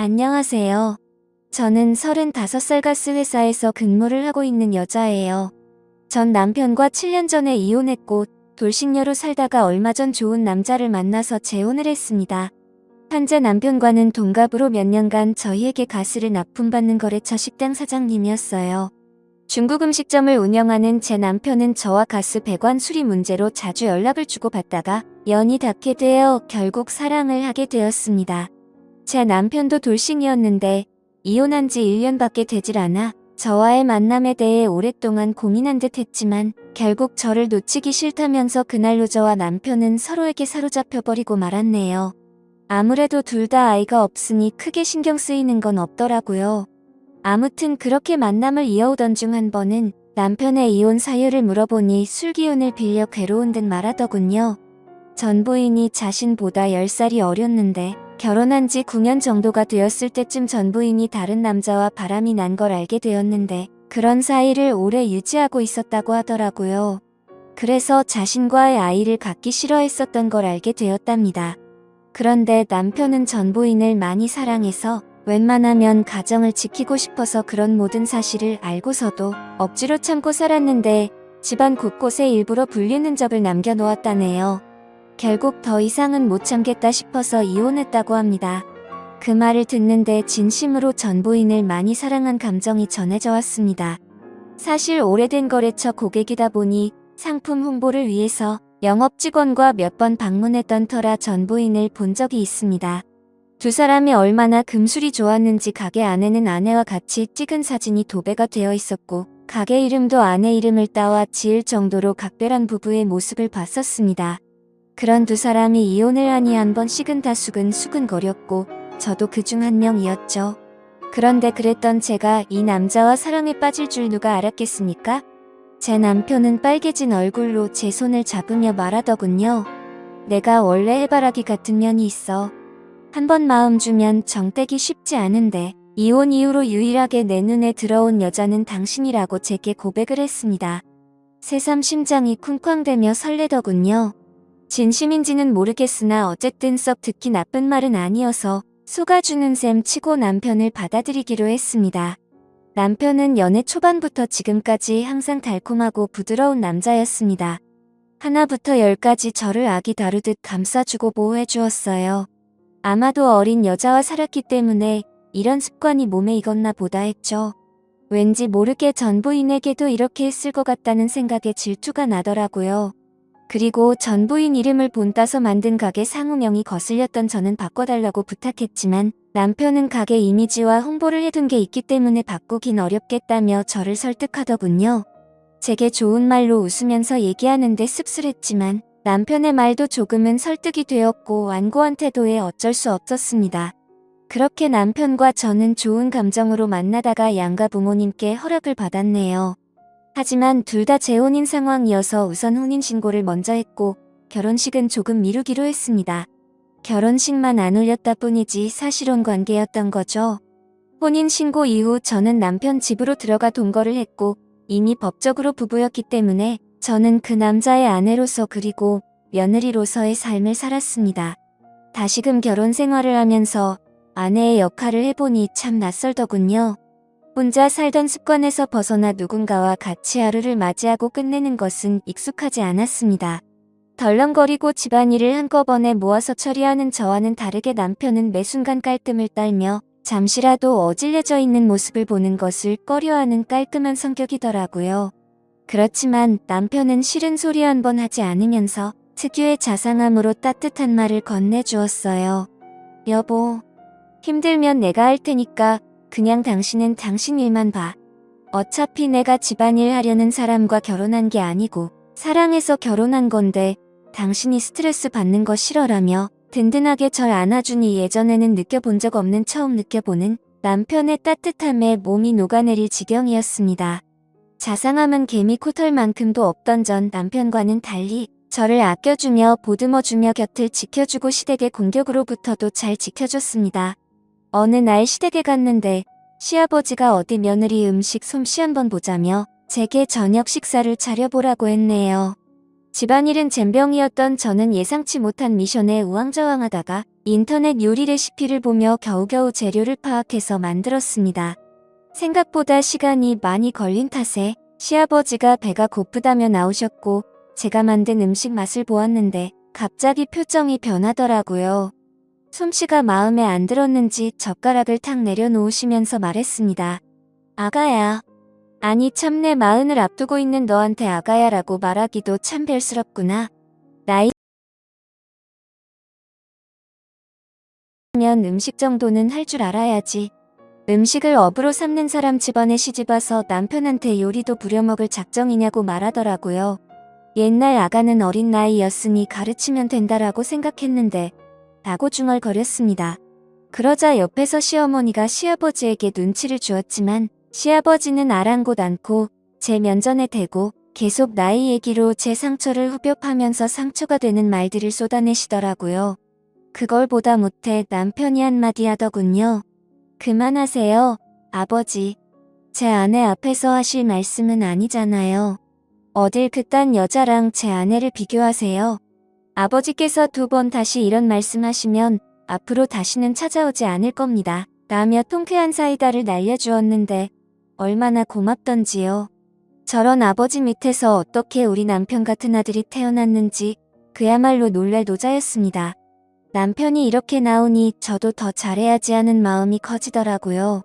안녕하세요. 저는 35살 가스 회사에서 근무를 하고 있는 여자예요. 전 남편과 7년 전에 이혼했고 돌싱녀로 살다가 얼마 전 좋은 남자를 만나서 재혼을 했습니다. 현재 남편과는 동갑으로 몇 년간 저희에게 가스를 납품받는 거래처 식당 사장님이었어요. 중국 음식점을 운영하는 제 남편은 저와 가스 배관 수리 문제로 자주 연락을 주고받다가 연이 닿게 되어 결국 사랑을 하게 되었습니다. 제 남편도 돌싱이었는데 이혼한 지 1년밖에 되질 않아 저와의 만남에 대해 오랫동안 고민한 듯 했지만 결국 저를 놓치기 싫다면서 그날로 저와 남편은 서로에게 사로잡혀버리고 말았네요. 아무래도 둘 다 아이가 없으니 크게 신경 쓰이는 건 없더라고요. 아무튼 그렇게 만남을 이어오던 중 한 번은 남편의 이혼 사유를 물어보니 술 기운을 빌려 괴로운 듯 말하더군요. 전 부인이 자신보다 10살이 어렸는데 결혼한 지 9년 정도가 되었을 때쯤 전 부인이 다른 남자와 바람이 난 걸 알게 되었는데 그런 사이를 오래 유지하고 있었다고 하더라고요. 그래서 자신과의 아이를 갖기 싫어했었던 걸 알게 되었답니다. 그런데 남편은 전 부인을 많이 사랑해서 웬만하면 가정을 지키고 싶어서 그런 모든 사실을 알고서도 억지로 참고 살았는데 집안 곳곳에 일부러 불륜 흔적을 남겨놓았다네요. 결국 더 이상은 못 참겠다 싶어서 이혼했다고 합니다. 그 말을 듣는데 진심으로 전 부인을 많이 사랑한 감정이 전해져 왔습니다. 사실 오래된 거래처 고객이다 보니 상품 홍보를 위해서 영업 직원과 몇 번 방문했던 터라 전 부인을 본 적이 있습니다. 두 사람이 얼마나 금술이 좋았는지 가게 안에는 아내와 같이 찍은 사진이 도배가 되어 있었고 가게 이름도 아내 이름을 따와 지을 정도로 각별한 부부의 모습을 봤었습니다. 그런 두 사람이 이혼을 하니 한 번씩은 다수근 수근거렸고 저도 그중 한 명이었죠. 그런데 그랬던 제가 이 남자와 사랑에 빠질 줄 누가 알았겠습니까? 제 남편은 빨개진 얼굴로 제 손을 잡으며 말하더군요. 내가 원래 해바라기 같은 면이 있어. 한 번 마음 주면 정 떼기 쉽지 않은데 이혼 이후로 유일하게 내 눈에 들어온 여자는 당신이라고 제게 고백을 했습니다. 새삼 심장이 쿵쾅대며 설레더군요. 진심인지는 모르겠으나 어쨌든 썩 듣기 나쁜 말은 아니어서 속아주는 셈 치고 남편을 받아들이기로 했습니다. 남편은 연애 초반부터 지금까지 항상 달콤하고 부드러운 남자였습니다. 하나부터 10까지 저를 아기 다루듯 감싸주고 보호해주었어요. 아마도 어린 여자와 살았기 때문에 이런 습관이 몸에 익었나 보다 했죠. 왠지 모르게 전 부인에게도 이렇게 했을 것 같다는 생각에 질투가 나더라고요. 그리고 전 부인 이름을 본따서 만든 가게 상호명이 거슬렸던 저는 바꿔달라고 부탁했지만 남편은 가게 이미지와 홍보를 해둔 게 있기 때문에 바꾸긴 어렵겠다며 저를 설득하더군요. 제게 좋은 말로 웃으면서 얘기하는데 씁쓸했지만 남편의 말도 조금은 설득이 되었고 완고한 태도에 어쩔 수 없었습니다. 그렇게 남편과 저는 좋은 감정으로 만나다가 양가 부모님께 허락을 받았네요. 하지만 둘 다 재혼인 상황이어서 우선 혼인신고를 먼저 했고 결혼식은 조금 미루기로 했습니다. 결혼식만 안 올렸다 뿐이지 사실혼 관계였던 거죠. 혼인신고 이후 저는 남편 집으로 들어가 동거를 했고 이미 법적으로 부부였기 때문에 저는 그 남자의 아내로서 그리고 며느리로서의 삶을 살았습니다. 다시금 결혼 생활을 하면서 아내의 역할을 해보니 참 낯설더군요. 혼자 살던 습관에서 벗어나 누군가와 같이 하루를 맞이하고 끝내는 것은 익숙하지 않았습니다. 덜렁거리고 집안일을 한꺼번에 모아서 처리하는 저와는 다르게 남편은 매 순간 깔끔을 떨며 잠시라도 어질려져 있는 모습을 보는 것을 꺼려하는 깔끔한 성격이더라고요. 그렇지만 남편은 싫은 소리 한 번 하지 않으면서 특유의 자상함으로 따뜻한 말을 건네주었어요. 여보, 힘들면 내가 할 테니까 그냥 당신은 당신 일만 봐. 어차피 내가 집안일 하려는 사람과 결혼한 게 아니고 사랑해서 결혼한 건데 당신이 스트레스 받는 거 싫어라며 든든하게 절 안아주니 예전에는 느껴본 적 없는 처음 느껴보는 남편의 따뜻함에 몸이 녹아내릴 지경이었습니다. 자상함은 개미 코털만큼도 없던 전 남편과는 달리 저를 아껴주며 보듬어주며 곁을 지켜주고 시댁의 공격으로부터도 잘 지켜줬습니다. 어느 날 시댁에 갔는데 시아버지가 어디 며느리 음식 솜씨 한번 보자며 제게 저녁 식사를 차려보라고 했네요. 집안일은 젬병이었던 저는 예상치 못한 미션에 우왕좌왕하다가 인터넷 요리 레시피를 보며 겨우겨우 재료를 파악해서 만들었습니다. 생각보다 시간이 많이 걸린 탓에 시아버지가 배가 고프다며 나오셨고 제가 만든 음식 맛을 보았는데 갑자기 표정이 변하더라고요. 솜씨가 마음에 안 들었는지 젓가락을 탁 내려놓으시면서 말했습니다. 아가야. 아니 참 내 마흔을 앞두고 있는 너한테 아가야라고 말하기도 참 벨스럽구나. 나이면 음식 정도는 할 줄 알아야지. 음식을 업으로 삼는 사람 집안에 시집와서 남편한테 요리도 부려먹을 작정이냐고 말하더라고요. 옛날 아가는 어린 나이였으니 가르치면 된다라고 생각했는데 라고 중얼거렸습니다. 그러자 옆에서 시어머니가 시아버지에게 눈치를 주었지만 시아버지는 아랑곳 않고 제 면전에 대고 계속 나이 얘기로 제 상처를 후벼파면서 상처가 되는 말들을 쏟아내시더라고요. 그걸 보다 못해 남편이 한마디 하더군요. 그만하세요, 아버지. 제 아내 앞에서 하실 말씀은 아니잖아요. 어딜 그딴 여자랑 제 아내를 비교하세요. 아버지께서 2번 다시 이런 말씀하시면 앞으로 다시는 찾아오지 않을 겁니다. 라며 통쾌한 사이다를 날려주었는데 얼마나 고맙던지요. 저런 아버지 밑에서 어떻게 우리 남편 같은 아들이 태어났는지 그야말로 놀랄 노자였습니다. 남편이 이렇게 나오니 저도 더 잘해야지 하는 마음이 커지더라고요.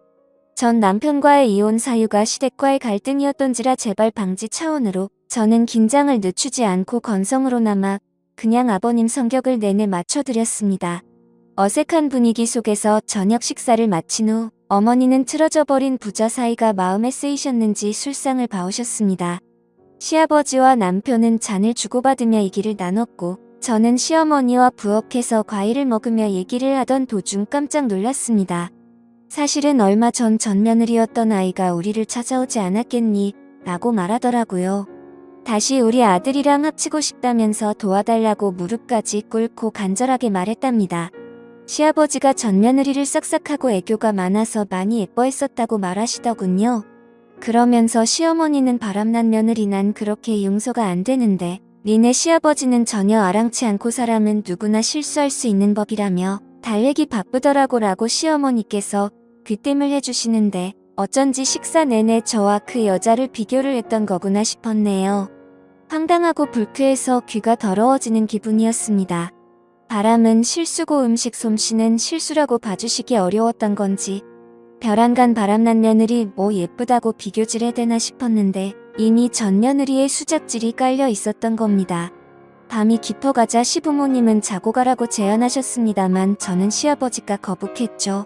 전 남편과의 이혼 사유가 시댁과의 갈등이었던지라 재발 방지 차원으로 저는 긴장을 늦추지 않고 건성으로나마 그냥 아버님 성격을 내내 맞춰드렸습니다. 어색한 분위기 속에서 저녁 식사를 마친 후 어머니는 틀어져 버린 부자 사이가 마음에 쓰이셨는지 술상을 봐오셨습니다. 시아버지와 남편은 잔을 주고받으며 얘기를 나눴고 저는 시어머니와 부엌에서 과일을 먹으며 얘기를 하던 도중 깜짝 놀랐습니다. 사실은 얼마 전 전며느리였던 아이가 우리를 찾아오지 않았겠니? 라고 말하더라고요. 다시 우리 아들이랑 합치고 싶다면서 도와달라고 무릎까지 꿇고 간절하게 말했답니다. 시아버지가 전며느리를 싹싹하고 애교가 많아서 많이 예뻐했었다고 말하시더군요. 그러면서 시어머니는 바람난 며느리 난 그렇게 용서가 안 되는데 니네 시아버지는 전혀 아랑치 않고 사람은 누구나 실수할 수 있는 법이라며 달래기 바쁘더라고 라고 시어머니께서 귀띔을 해주시는데 어쩐지 식사 내내 저와 그 여자를 비교를 했던 거구나 싶었네요. 황당하고 불쾌해서 귀가 더러워지는 기분이었습니다. 바람은 실수고 음식 솜씨는 실수라고 봐주시기 어려웠던 건지 벼랑간 바람난 며느리 뭐 예쁘다고 비교질 해대나 싶었는데 이미 전 며느리의 수작질이 깔려 있었던 겁니다. 밤이 깊어가자 시부모님은 자고 가라고 제안하셨습니다만 저는 시아버지가 거북했죠.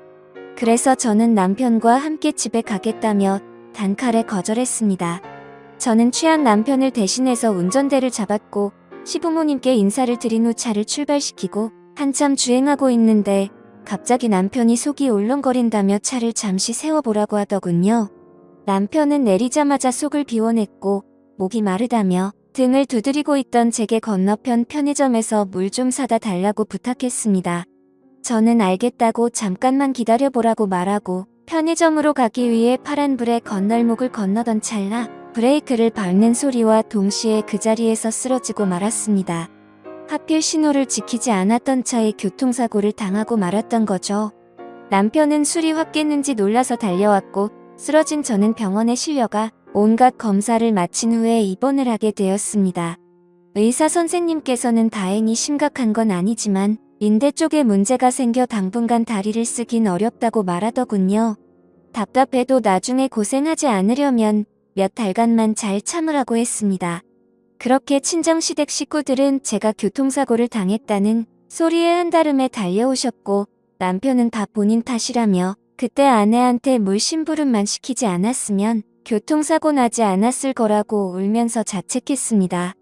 그래서 저는 남편과 함께 집에 가겠다며 단칼에 거절했습니다. 저는 취한 남편을 대신해서 운전대를 잡았고 시부모님께 인사를 드린 후 차를 출발시키고 한참 주행하고 있는데 갑자기 남편이 속이 울렁거린다며 차를 잠시 세워보라고 하더군요. 남편은 내리자마자 속을 비워냈고 목이 마르다며 등을 두드리고 있던 제게 건너편 편의점에서 물 좀 사다 달라고 부탁했습니다. 저는 알겠다고 잠깐만 기다려보라고 말하고 편의점으로 가기 위해 파란불에 건널목을 건너던 찰나 브레이크를 밟는 소리와 동시에 그 자리에서 쓰러지고 말았습니다. 하필 신호를 지키지 않았던 차에 교통사고를 당하고 말았던 거죠. 남편은 술이 확 깼는지 놀라서 달려왔고 쓰러진 저는 병원에 실려가 온갖 검사를 마친 후에 입원을 하게 되었습니다. 의사 선생님께서는 다행히 심각한 건 아니지만 인대 쪽에 문제가 생겨 당분간 다리를 쓰긴 어렵다고 말하더군요. 답답해도 나중에 고생하지 않으려면 몇 달간만 잘 참으라고 했습니다. 그렇게 친정시댁 식구들은 제가 교통사고를 당했다는 소리에 한달음에 달려오셨고 남편은 다 본인 탓이라며 그때 아내한테 물 심부름만 시키지 않았으면 교통사고 나지 않았을 거라고 울면서 자책했습니다.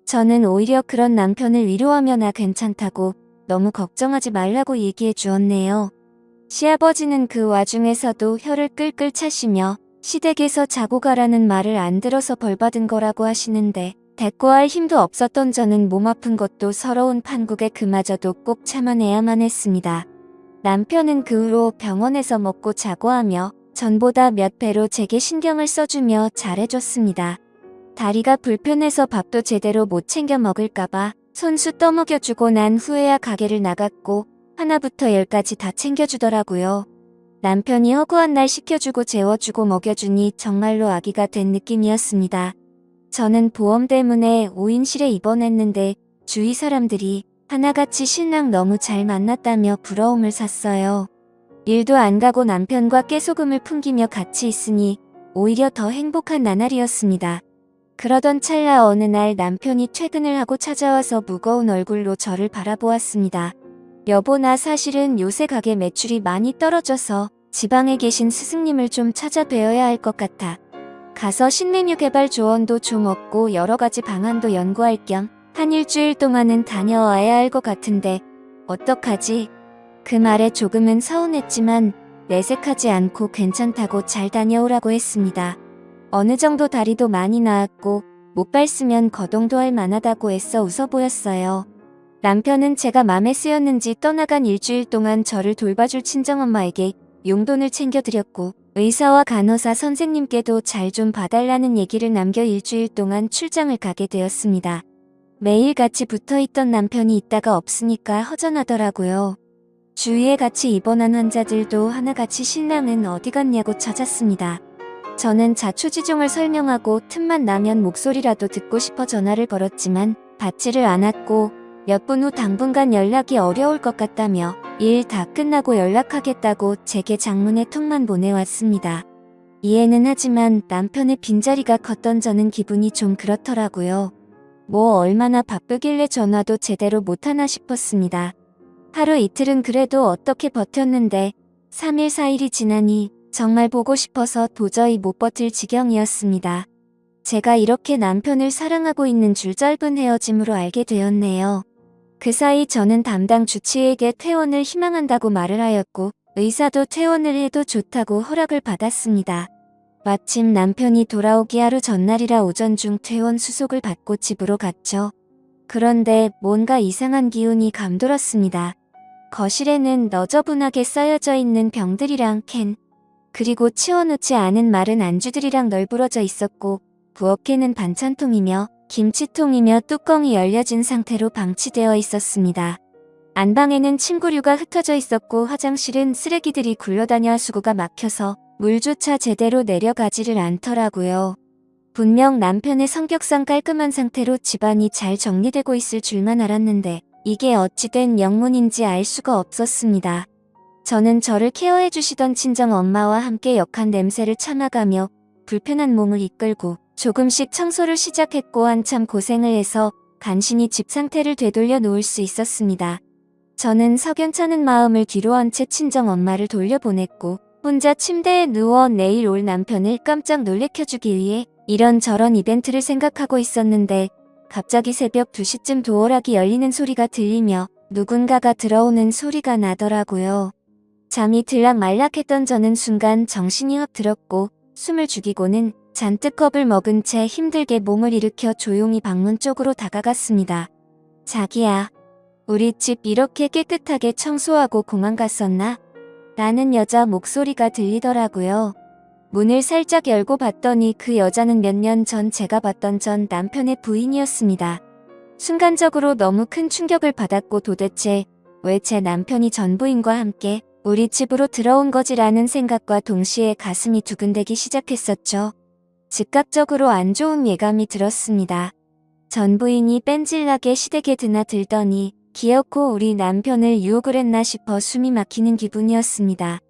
저는 오히려 그런 남편을 위로하며 나 괜찮다고 너무 걱정하지 말라고 얘기해 주었네요. 시아버지는 그 와중에서도 혀를 끌끌 차시며 시댁에서 자고 가라는 말을 안 들어서 벌받은 거라고 하시는데 대꾸할 힘도 없었던 저는 몸 아픈 것도 서러운 판국에 그마저도 꼭 참아내야만 했습니다. 남편은 그 후로 병원에서 먹고 자고 하며 전보다 몇 배로 제게 신경을 써주며 잘해줬습니다. 다리가 불편해서 밥도 제대로 못 챙겨 먹을까봐 손수 떠먹여주고 난 후에야 가게를 나갔고 하나부터 열까지 다 챙겨주더라고요. 남편이 허구한 날 시켜주고 재워주고 먹여주니 정말로 아기가 된 느낌이었습니다. 저는 보험 때문에 5인실에 입원했는데 주위 사람들이 하나같이 신랑 너무 잘 만났다며 부러움을 샀어요. 일도 안 가고 남편과 깨소금을 풍기며 같이 있으니 오히려 더 행복한 나날이었습니다. 그러던 찰나 어느 날 남편이 퇴근을 하고 찾아와서 무거운 얼굴로 저를 바라보았습니다. 여보, 나 사실은 요새 가게 매출이 많이 떨어져서 지방에 계신 스승님을 좀 찾아뵈어야 할 것 같아. 가서 신메뉴 개발 조언도 좀 얻고 여러 가지 방안도 연구할 겸 한 일주일 동안은 다녀와야 할 것 같은데 어떡하지? 그 말에 조금은 서운했지만 내색하지 않고 괜찮다고 잘 다녀오라고 했습니다. 어느 정도 다리도 많이 나았고 못발 쓰면 거동도 할 만하다고 애써 웃어 보였어요. 남편은 제가 맘에 쓰였는지 떠나간 일주일 동안 저를 돌봐줄 친정엄마에게 용돈을 챙겨드렸고 의사와 간호사 선생님께도 잘 좀 봐달라는 얘기를 남겨 일주일 동안 출장을 가게 되었습니다. 매일 같이 붙어있던 남편이 있다가 없으니까 허전하더라고요. 주위에 같이 입원한 환자들도 하나같이 신랑은 어디 갔냐고 찾았습니다. 저는 자초지종을 설명하고 틈만 나면 목소리라도 듣고 싶어 전화를 걸었지만 받지를 않았고 몇 분 후 당분간 연락이 어려울 것 같다며 일 다 끝나고 연락하겠다고 제게 장문의 톡만 보내왔습니다. 이해는 하지만 남편의 빈자리가 컸던 저는 기분이 좀 그렇더라고요. 뭐 얼마나 바쁘길래 전화도 제대로 못하나 싶었습니다. 하루 이틀은 그래도 어떻게 버텼는데 3일 4일이 지나니 정말 보고 싶어서 도저히 못 버틸 지경이었습니다. 제가 이렇게 남편을 사랑하고 있는 줄 짧은 헤어짐으로 알게 되었네요. 그 사이 저는 담당 주치의에게 퇴원을 희망한다고 말을 하였고 의사도 퇴원을 해도 좋다고 허락을 받았습니다. 마침 남편이 돌아오기 하루 전날이라 오전 중 퇴원 수속을 받고 집으로 갔죠. 그런데 뭔가 이상한 기운이 감돌았습니다. 거실에는 너저분하게 쌓여져 있는 병들이랑 캔, 그리고 치워놓지 않은 마른 안주들이랑 널브러져 있었고 부엌에는 반찬통이며 김치통이며 뚜껑이 열려진 상태로 방치되어 있었습니다. 안방에는 침구류가 흩어져 있었고 화장실은 쓰레기들이 굴러다녀 하수구가 막혀서 물조차 제대로 내려가지를 않더라고요. 분명 남편의 성격상 깔끔한 상태로 집안이 잘 정리되고 있을 줄만 알았는데 이게 어찌된 영문인지 알 수가 없었습니다. 저는 저를 케어해 주시던 친정 엄마와 함께 역한 냄새를 참아가며 불편한 몸을 이끌고 조금씩 청소를 시작했고 한참 고생을 해서 간신히 집 상태를 되돌려 놓을 수 있었습니다. 저는 석연찮은 마음을 뒤로한 채 친정 엄마를 돌려보냈고 혼자 침대에 누워 내일 올 남편을 깜짝 놀래켜주기 위해 이런저런 이벤트를 생각하고 있었는데 갑자기 새벽 2시쯤 도어락이 열리는 소리가 들리며 누군가가 들어오는 소리가 나더라고요. 잠이 들락말락했던 저는 순간 정신이 확 들었고 숨을 죽이고는 잔뜩 겁을 먹은 채 힘들게 몸을 일으켜 조용히 방문 쪽으로 다가갔습니다. 자기야, 우리 집 이렇게 깨끗하게 청소하고 공항 갔었나? 라는 여자 목소리가 들리더라고요. 문을 살짝 열고 봤더니 그 여자는 몇 년 전 제가 봤던 전 남편의 부인이었습니다. 순간적으로 너무 큰 충격을 받았고 도대체 왜 제 남편이 전 부인과 함께 우리 집으로 들어온 거지라는 생각과 동시에 가슴이 두근대기 시작했었죠. 즉각적으로 안 좋은 예감이 들었습니다. 전 부인이 뺀질나게 시댁에 드나들더니 기어코 우리 남편을 유혹을 했나 싶어 숨이 막히는 기분이었습니다.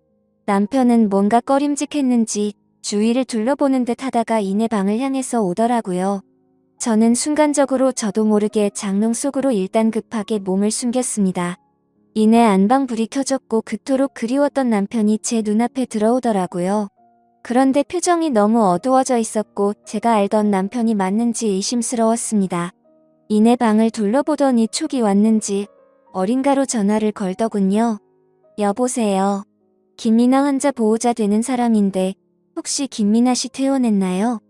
남편은 뭔가 꺼림직했는지 주위를 둘러보는 듯 하다가 이내 방을 향해서 오더라고요. 저는 순간적으로 저도 모르게 장롱 속으로 일단 급하게 몸을 숨겼습니다. 이내 안방 불이 켜졌고 그토록 그리웠던 남편이 제 눈앞에 들어오더라고요. 그런데 표정이 너무 어두워져 있었고 제가 알던 남편이 맞는지 의심스러웠습니다. 이내 방을 둘러보더니 촉이 왔는지 어딘가로 전화를 걸더군요. 여보세요. 김미나 환자 보호자 되는 사람인데 혹시 김미나 씨 퇴원했나요?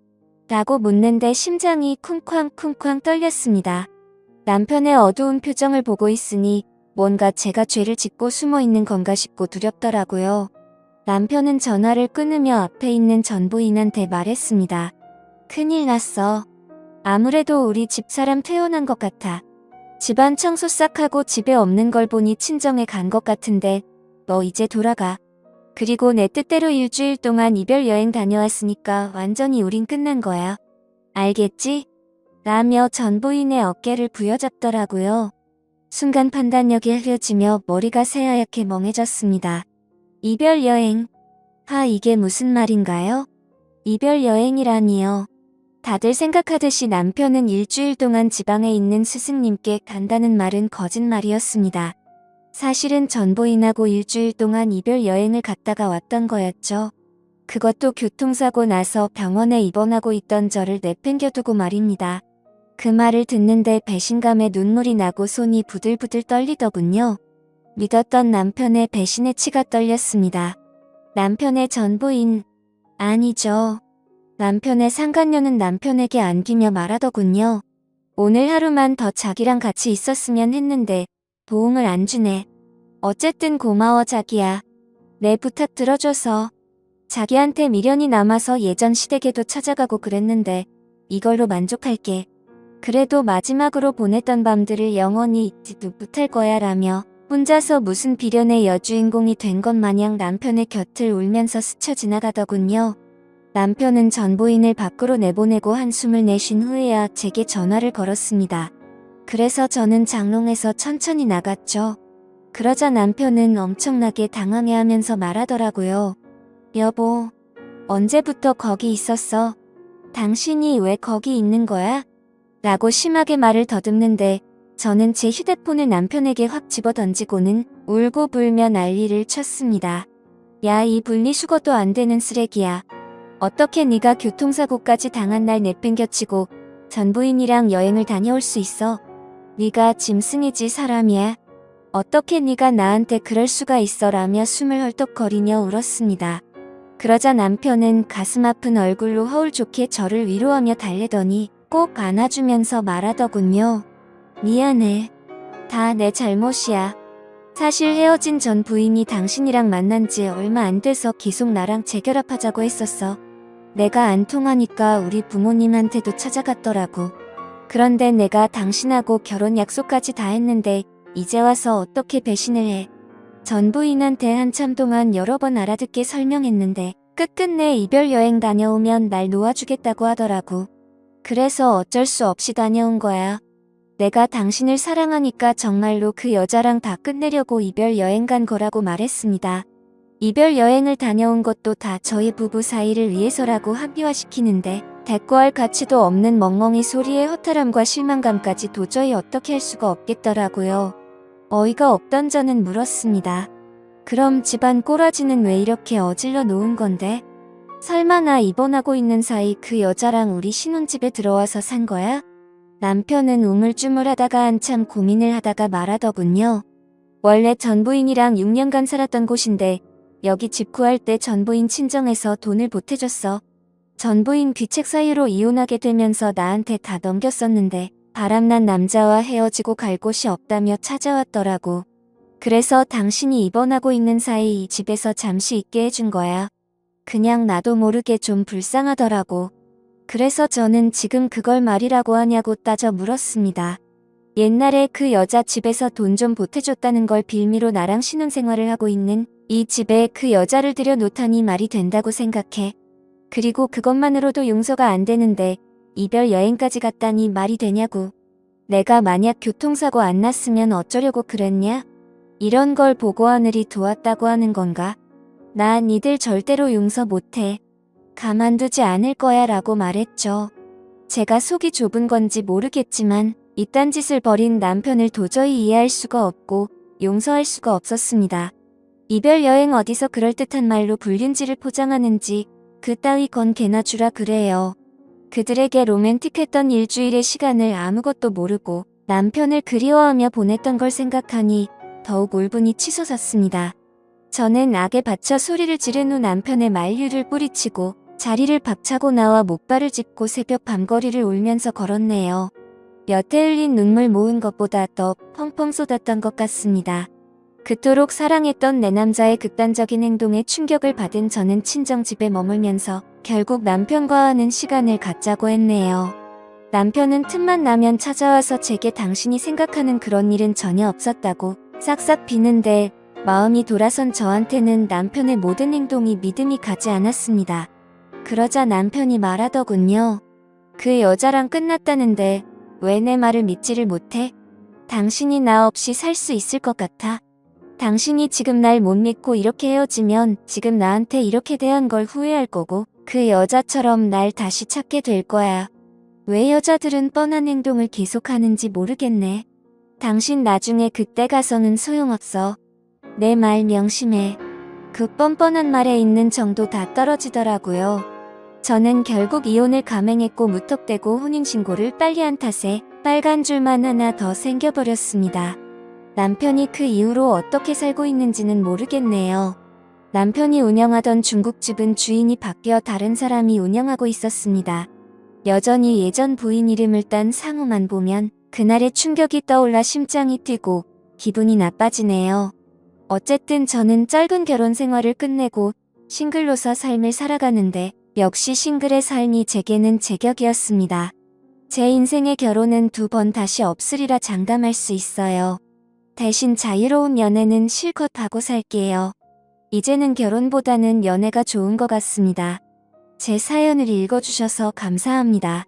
라고 묻는데 심장이 쿵쾅쿵쾅 떨렸습니다. 남편의 어두운 표정을 보고 있으니 뭔가 제가 죄를 짓고 숨어 있는 건가 싶고 두렵더라고요. 남편은 전화를 끊으며 앞에 있는 전 부인한테 말했습니다. 큰일 났어. 아무래도 우리 집사람 퇴원한 것 같아. 집안 청소 싹 하고 집에 없는 걸 보니 친정에 간 것 같은데 너 이제 돌아가. 그리고 내 뜻대로 일주일 동안 이별 여행 다녀왔으니까 완전히 우린 끝난 거야. 알겠지? 라며 전 부인의 어깨를 부여잡더라고요. 순간 판단력이 흐려지며 머리가 새하얗게 멍해졌습니다. 이별 여행. 이게 무슨 말인가요? 이별 여행이라니요. 다들 생각하듯이 남편은 일주일 동안 지방에 있는 스승님께 간다는 말은 거짓말이었습니다. 사실은 전 부인하고 일주일 동안 이별 여행을 갔다가 왔던 거였죠. 그것도 교통사고 나서 병원에 입원하고 있던 저를 내팽겨두고 말입니다. 그 말을 듣는데 배신감에 눈물이 나고 손이 부들부들 떨리더군요. 믿었던 남편의 배신에 치가 떨렸습니다. 남편의 전 부인. 아니죠. 남편의 상간녀는 남편에게 안기며 말하더군요. 오늘 하루만 더 자기랑 같이 있었으면 했는데 도움을 안 주네. 어쨌든 고마워 자기야. 내 부탁 들어줘서. 자기한테 미련이 남아서 예전 시댁에도 찾아가고 그랬는데 이걸로 만족할게. 그래도 마지막으로 보냈던 밤들을 영원히 잊지 못할 거야 라며 혼자서 무슨 비련의 여주인공이 된 것 마냥 남편의 곁을 울면서 스쳐 지나가더군요. 남편은 전 부인을 밖으로 내보내고 한숨을 내쉰 후에야 제게 전화를 걸었습니다. 그래서 저는 장롱에서 천천히 나갔죠. 그러자 남편은 엄청나게 당황해하면서 말하더라고요. 여보, 언제부터 거기 있었어? 당신이 왜 거기 있는 거야? 라고 심하게 말을 더듬는데 저는 제 휴대폰을 남편에게 확 집어던지고는 울고 불며 난리를 쳤습니다. 야, 이 분리수거도 안 되는 쓰레기야. 어떻게 네가 교통사고까지 당한 날 내팽겨치고 전 부인이랑 여행을 다녀올 수 있어? 네가 짐승이지 사람이야. 어떻게 네가 나한테 그럴 수가 있어 라며 숨을 헐떡거리며 울었습니다. 그러자 남편은 가슴 아픈 얼굴로 허울 좋게 저를 위로하며 달래더니 꼭 안아주면서 말하더군요. 미안해. 다 내 잘못이야. 사실 헤어진 전 부인이 당신이랑 만난 지 얼마 안 돼서 계속 나랑 재결합하자고 했었어. 내가 안 통하니까 우리 부모님한테도 찾아갔더라고. 그런데 내가 당신하고 결혼 약속까지 다 했는데 이제 와서 어떻게 배신을 해. 전 부인한테 한참 동안 여러 번 알아듣게 설명했는데 끝끝내 이별 여행 다녀오면 날 놓아주겠다고 하더라고. 그래서 어쩔 수 없이 다녀온 거야. 내가 당신을 사랑하니까 정말로 그 여자랑 다 끝내려고 이별 여행 간 거라고 말했습니다. 이별 여행을 다녀온 것도 다 저희 부부 사이를 위해서라고 합리화시키는데 대꾸할 가치도 없는 멍멍이 소리에 허탈함과 실망감까지 도저히 어떻게 할 수가 없겠더라고요. 어이가 없던 저는 물었습니다. 그럼 집안 꼬라지는 왜 이렇게 어질러 놓은 건데? 설마 나 입원하고 있는 사이 그 여자랑 우리 신혼집에 들어와서 산 거야? 남편은 우물쭈물하다가 한참 고민을 하다가 말하더군요. 원래 전 부인이랑 6년간 살았던 곳인데 여기 집 구할 때 전 부인 친정에서 돈을 보태줬어. 전 부인 귀책 사유로 이혼하게 되면서 나한테 다 넘겼었는데 바람난 남자와 헤어지고 갈 곳이 없다며 찾아왔더라고. 그래서 당신이 입원하고 있는 사이 이 집에서 잠시 있게 해준 거야. 그냥 나도 모르게 좀 불쌍하더라고. 그래서 저는 지금 그걸 말이라고 하냐고 따져 물었습니다. 옛날에 그 여자 집에서 돈 좀 보태줬다는 걸 빌미로 나랑 신혼생활을 하고 있는 이 집에 그 여자를 들여놓다니 말이 된다고 생각해. 그리고 그것만으로도 용서가 안 되는데 이별 여행까지 갔다니 말이 되냐고. 내가 만약 교통사고 안 났으면 어쩌려고 그랬냐? 이런 걸 보고 하늘이 도왔다고 하는 건가? 나 니들 절대로 용서 못해. 가만두지 않을 거야 라고 말했죠. 제가 속이 좁은 건지 모르겠지만 이딴 짓을 벌인 남편을 도저히 이해할 수가 없고 용서할 수가 없었습니다. 이별 여행 어디서 그럴듯한 말로 불륜지를 포장하는지 그따위 건 개나 주라 그래요. 그들에게 로맨틱했던 일주일의 시간을 아무것도 모르고 남편을 그리워하며 보냈던 걸 생각하니 더욱 울분이 치솟았습니다. 저는 악에 받쳐 소리를 지른 후 남편의 만류를 뿌리치고 자리를 박차고 나와 목발을 짚고 새벽 밤거리를 울면서 걸었네요. 여태 흘린 눈물 모은 것보다 더 펑펑 쏟았던 것 같습니다. 그토록 사랑했던 내 남자의 극단적인 행동에 충격을 받은 저는 친정집에 머물면서 결국 남편과 하는 시간을 갖자고 했네요. 남편은 틈만 나면 찾아와서 제게 당신이 생각하는 그런 일은 전혀 없었다고 싹싹 비는데 마음이 돌아선 저한테는 남편의 모든 행동이 믿음이 가지 않았습니다. 그러자 남편이 말하더군요. 그 여자랑 끝났다는데 왜 내 말을 믿지를 못해? 당신이 나 없이 살 수 있을 것 같아? 당신이 지금 날 못 믿고 이렇게 헤어지면 지금 나한테 이렇게 대한 걸 후회할 거고 그 여자처럼 날 다시 찾게 될 거야. 왜 여자들은 뻔한 행동을 계속하는지 모르겠네. 당신 나중에 그때 가서는 소용없어. 내 말 명심해. 그 뻔뻔한 말에 있는 정도 다 떨어지더라고요. 저는 결국 이혼을 감행했고 무턱대고 혼인신고를 빨리 한 탓에 빨간 줄만 하나 더 생겨버렸습니다. 남편이 그 이후로 어떻게 살고 있는지는 모르겠네요. 남편이 운영하던 중국집은 주인이 바뀌어 다른 사람이 운영하고 있었습니다. 여전히 예전 부인 이름을 딴 상호만 보면 그날의 충격이 떠올라 심장이 뛰고 기분이 나빠지네요. 어쨌든 저는 짧은 결혼 생활을 끝내고 싱글로서 삶을 살아가는데 역시 싱글의 삶이 제게는 제격이었습니다. 제 인생의 결혼은 2번 다시 없으리라 장담할 수 있어요. 대신 자유로운 연애는 실컷 하고 살게요. 이제는 결혼보다는 연애가 좋은 것 같습니다. 제 사연을 읽어주셔서 감사합니다.